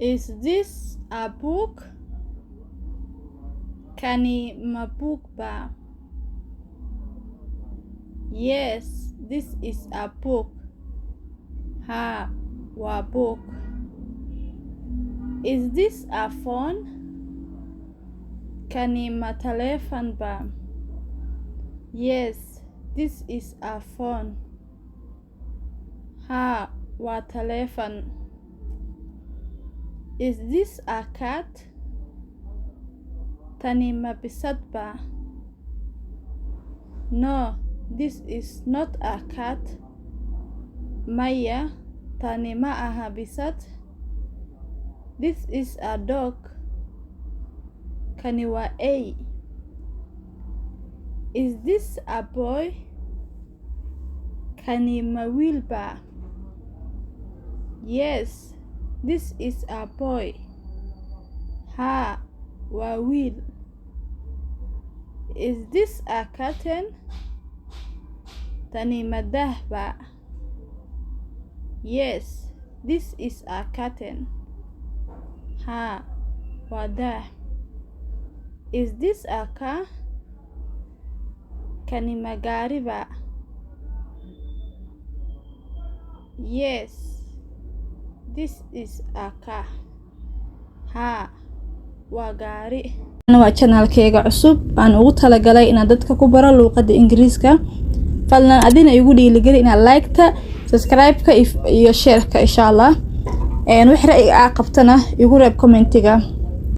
Is this a book? Kani ma book ba? Yes, this is a book. Ha, wa book. Is this a phone? Kani ma telephone ba? Yes, this is a phone. Ha, wa telephone. Is this a cat? Tani ma bisad ba? No, this is not a cat. Maya, tani ma aha bisad. This is a dog. Kani wa a. Is this a boy? Kani ma wiil ba? Yes, this is a boy. Ha, wa wiil. Is this a curtain? Tani ma dah ba? Yes, this is a curtain. Ha, wa dah. Is this a car? Kani ma gaari ba? Yes, this is a car. Ha, wa gaari. Waa channelkayga cusub aan ugu talagalay inaan dadka ku baro luqadda Ingiriiska. Fadlan adina igu dhiirigeli inaad like-ta, subscribe-ka iyo share-ka insha Allah. Wixii ra'yi aad qabtana igu reeb comment-iga.